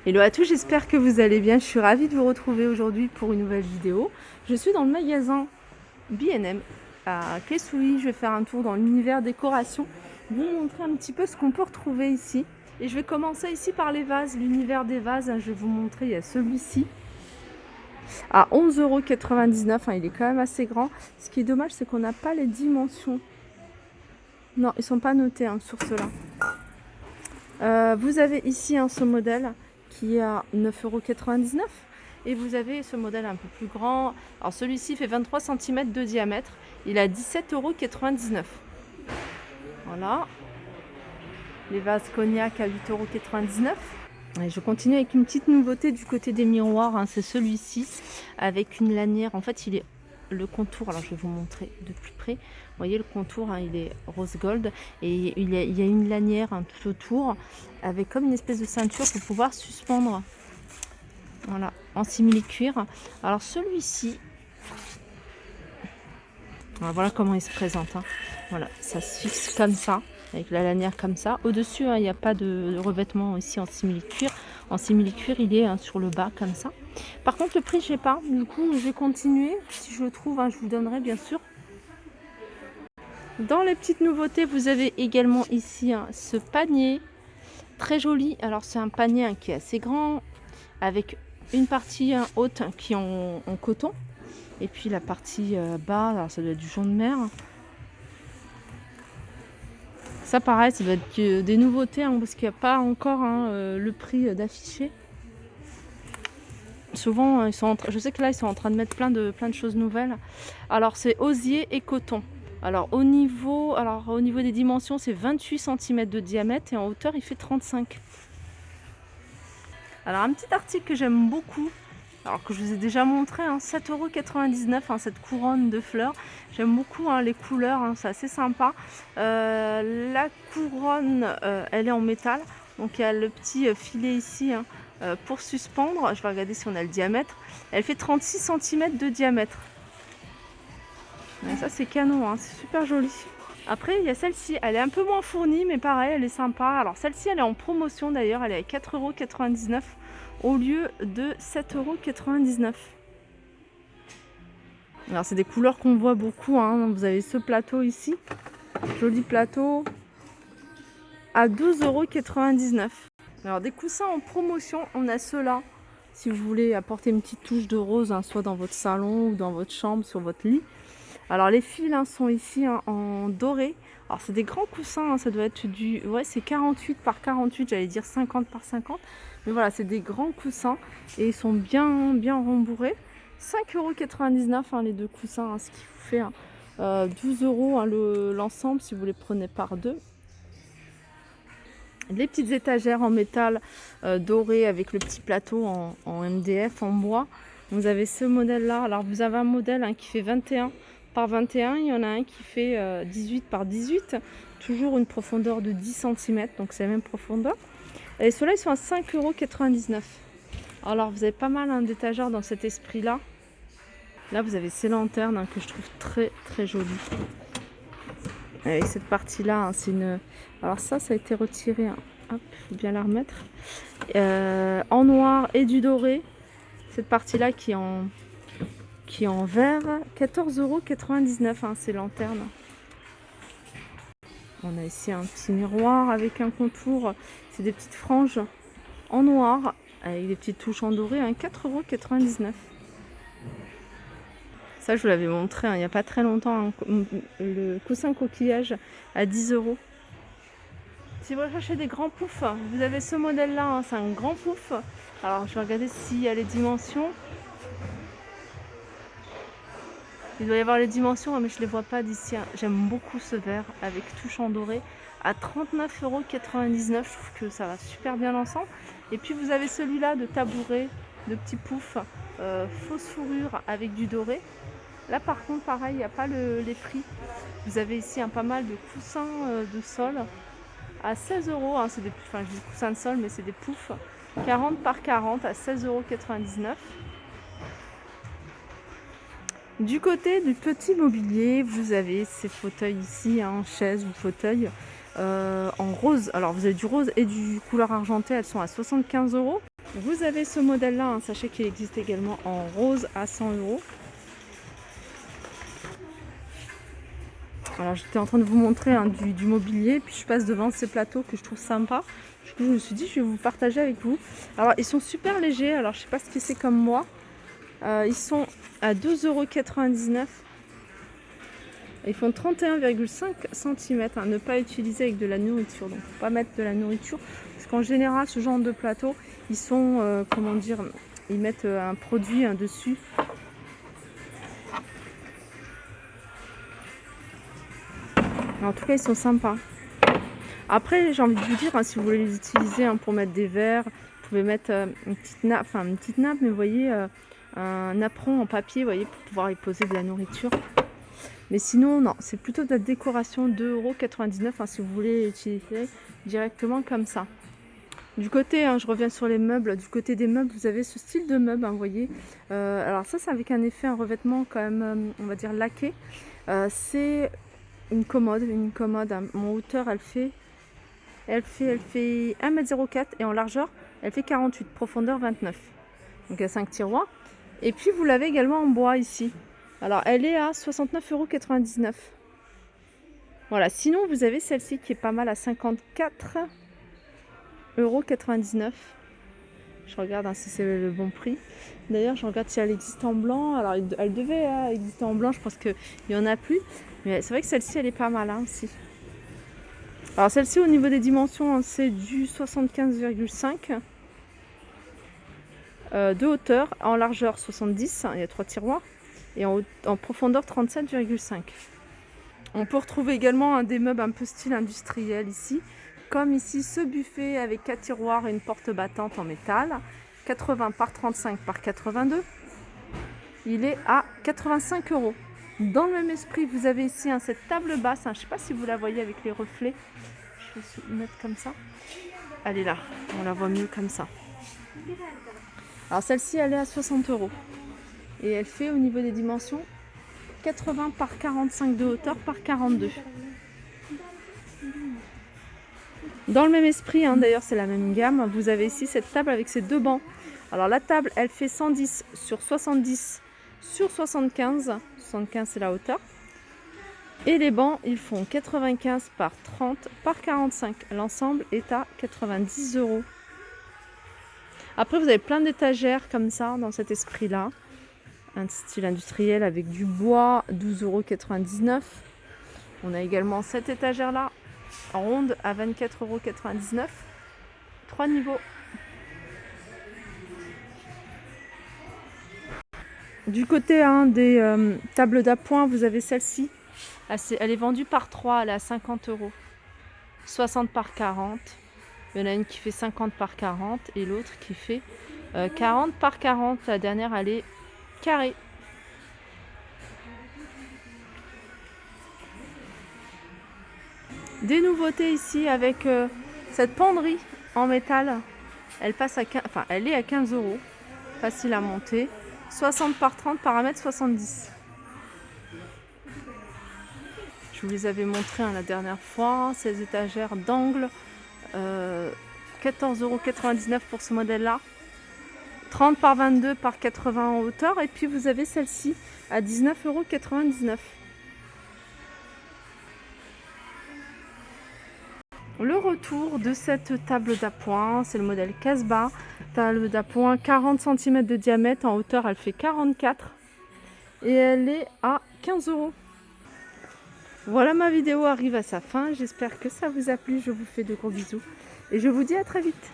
Hello à tous, j'espère que vous allez bien. Je suis ravie de vous retrouver aujourd'hui pour une nouvelle vidéo. Je suis dans le magasin B&M à Claye-Souilly. Je vais faire un tour dans l'univers décoration, vous montrer un petit peu ce qu'on peut retrouver ici. Et je vais commencer ici par les vases, l'univers des vases. Je vais vous montrer, il y a celui-ci à 11,99 €. Il est quand même assez grand. Ce qui est dommage, c'est qu'on n'a pas les dimensions. Non, ils ne sont pas notés sur ceux-là. Vous avez ici ce modèle qui est à 9,99 €. Et vous avez ce modèle un peu plus grand. Alors celui-ci fait 23 cm de diamètre. Il est à 17,99 €. Voilà. Les vases cognac à 8,99 €. Et je continue avec une petite nouveauté du côté des miroirs. C'est celui-ci avec une lanière. En fait, il est le contour. Alors je vais vous montrer de plus près. Vous voyez le contour, il est rose gold. Et il y a une lanière tout autour avec comme une espèce de ceinture pour pouvoir suspendre. Voilà, en simili-cuir. Alors celui-ci, voilà comment il se présente. Voilà, ça se fixe comme ça, avec la lanière comme ça. Au-dessus, il n'y a pas de revêtement ici en simili-cuir. En simili-cuir, il est sur le bas comme ça. Par contre, le prix, je sais pas. Du coup, je vais continuer. Si je le trouve, je vous donnerai bien sûr. Dans les petites nouveautés, vous avez également ici ce panier très joli. Alors c'est un panier qui est assez grand, avec une partie haute qui est en coton, et puis la partie bas, alors ça doit être du jaune de mer. Ça pareil, ça doit être des nouveautés, parce qu'il n'y a pas encore le prix d'affiché. Souvent, je sais que là, ils sont en train de mettre plein de choses nouvelles. Alors c'est osier et coton. Alors au niveau des dimensions, c'est 28 cm de diamètre et en hauteur, il fait 35. Alors un petit article que j'aime beaucoup, alors que je vous ai déjà montré, 7,99 €, cette couronne de fleurs. J'aime beaucoup les couleurs, c'est assez sympa. La couronne, elle est en métal, donc il y a le petit filet ici pour suspendre. Je vais regarder si on a le diamètre. Elle fait 36 cm de diamètre. Et ça c'est canon, c'est super joli. Après il y a celle-ci, elle est un peu moins fournie, mais pareil, elle est sympa. Alors celle-ci, elle est en promotion d'ailleurs, elle est à 4,99 € au lieu de 7,99 €. Alors c'est des couleurs qu'on voit beaucoup, Vous avez ce plateau ici, joli plateau, à 12,99 €. Alors des coussins en promotion, on a ceux-là. Si vous voulez apporter une petite touche de rose, soit dans votre salon ou dans votre chambre, sur votre lit. Alors les fils sont ici en doré. Alors c'est des grands coussins, ça doit être c'est 48 par 48, j'allais dire 50 par 50. Mais voilà, c'est des grands coussins et ils sont bien rembourrés. 5,99 € les deux coussins, ce qui vous fait 12 € l'ensemble si vous les prenez par deux. Les petites étagères en métal doré avec le petit plateau en MDF, en bois. Vous avez ce modèle-là. Alors vous avez un modèle qui fait 21 par 21. Il y en a un qui fait 18 par 18. Toujours une profondeur de 10 cm, donc c'est la même profondeur. Et ceux-là, ils sont à 5,99 €. Alors vous avez pas mal d'étagères dans cet esprit-là. Là, vous avez ces lanternes que je trouve très très jolies. Avec cette partie-là, c'est une... Alors ça a été retiré. Hop, il faut bien la remettre. En noir et du doré. Cette partie-là qui est en vert. 14,99 €, ces lanternes. On a ici un petit miroir avec un contour. C'est des petites franges en noir avec des petites touches en doré. 4,99 €. Ça, je vous l'avais montré il n'y a pas très longtemps. Le coussin coquillage à 10 €. Si vous recherchez des grands poufs, vous avez ce modèle-là. C'est un grand pouf. Alors, je vais regarder s'il y a les dimensions. Il doit y avoir les dimensions, mais je ne les vois pas d'ici. J'aime beaucoup ce vert avec touche en doré à 39,99 €. Je trouve que ça va super bien ensemble. Et puis, vous avez celui-là de tabouret, de petits poufs, fausse fourrure avec du doré. Là par contre pareil, il n'y a pas les prix. Vous avez ici pas mal de coussins de sol à 16 €. C'est des coussins de sol, mais c'est des poufs 40 par 40 à 16,99 €. Du côté du petit mobilier, vous avez ces fauteuils ici, chaises ou fauteuils en rose. Alors vous avez du rose et du couleur argentée, elles sont à 75 €. Vous avez ce modèle-là, hein, sachez qu'il existe également en rose à 100 €. Alors j'étais en train de vous montrer hein, du mobilier, puis je passe devant ces plateaux que je trouve sympa. Du coup je me suis dit je vais vous partager avec vous. Alors ils sont super légers, alors je sais pas ce que c'est comme moi. Ils sont à 2,99 €. Ils font 31,5 cm, hein, ne pas utiliser avec de la nourriture. Donc faut pas mettre de la nourriture, parce qu'en général ce genre de plateau, ils sont, comment dire, ils mettent un produit dessus. En tout cas ils sont sympas. Après j'ai envie de vous dire, hein, si vous voulez les utiliser hein, pour mettre des verres, vous pouvez mettre une petite nappe, mais vous voyez, un apron en papier, vous voyez, pour pouvoir y poser de la nourriture. Mais sinon, non, c'est plutôt de la décoration, 2,99 € hein, si vous voulez l'utiliser directement comme ça. Du côté, hein, je reviens sur les meubles, du côté des meubles, vous avez ce style de meuble, hein, vous voyez. Alors ça, c'est avec un effet, un revêtement quand même, on va dire laqué. C'est une commode, hein. Mon hauteur, elle fait 1,04 m et en largeur, elle fait 48, profondeur 29. Donc il y a 5 tiroirs. Et puis vous l'avez également en bois ici. Alors elle est à 69,99 €. Voilà, sinon vous avez celle-ci qui est pas mal à 54,99 €. Je regarde hein, si c'est le bon prix. D'ailleurs, je regarde si elle existe en blanc. Alors elle devait exister en blanc, je pense qu'il n'y en a plus. Mais c'est vrai que celle-ci, elle est pas mal hein, aussi. Alors celle-ci, au niveau des dimensions, hein, c'est du 75,5 de hauteur, en largeur 70, hein, il y a 3 tiroirs, et en profondeur 37,5. On peut retrouver également des meubles un peu style industriel ici, comme ici ce buffet avec 4 tiroirs et une porte battante en métal, 80 par 35 par 82. Il est à 85 €. Dans le même esprit, vous avez ici cette table basse, hein, je ne sais pas si vous la voyez avec les reflets. Je vais mettre comme ça. Elle est là, on la voit mieux comme ça. Alors celle-ci, elle est à 60 € et elle fait au niveau des dimensions 80 par 45 de hauteur par 42. Dans le même esprit, hein, d'ailleurs c'est la même gamme, vous avez ici cette table avec ces deux bancs. Alors la table, elle fait 110 sur 70 sur 75. 75 c'est la hauteur. Et les bancs, ils font 95 par 30 par 45. L'ensemble est à 90 €. Après, vous avez plein d'étagères comme ça, dans cet esprit-là. Un style industriel avec du bois, 12,99 €. On a également cette étagère-là, ronde, à 24,99 €. 3 niveaux. Du côté des tables d'appoint, vous avez celle-ci. Elle est vendue par 3, elle est à 50 €. 60 par 40. Il y en a une qui fait 50 par 40 et l'autre qui fait 40 par 40. La dernière, elle est carrée. Des nouveautés ici avec cette penderie en métal. Elle passe à 15, enfin, elle est à 15 €. Facile à monter. 60 par 30 par 1,70 m. Je vous les avais montrés la dernière fois. Ces étagères d'angle. 14,99 € pour ce modèle-là. 30 par 22 par 80 en hauteur. Et puis vous avez celle-ci à 19,99 €. Le retour de cette table d'appoint, c'est le modèle Casbah. Table d'appoint 40 cm de diamètre. En hauteur, elle fait 44. Et elle est à 15 €. Voilà, ma vidéo arrive à sa fin. J'espère que ça vous a plu. Je vous fais de gros bisous. Et je vous dis à très vite.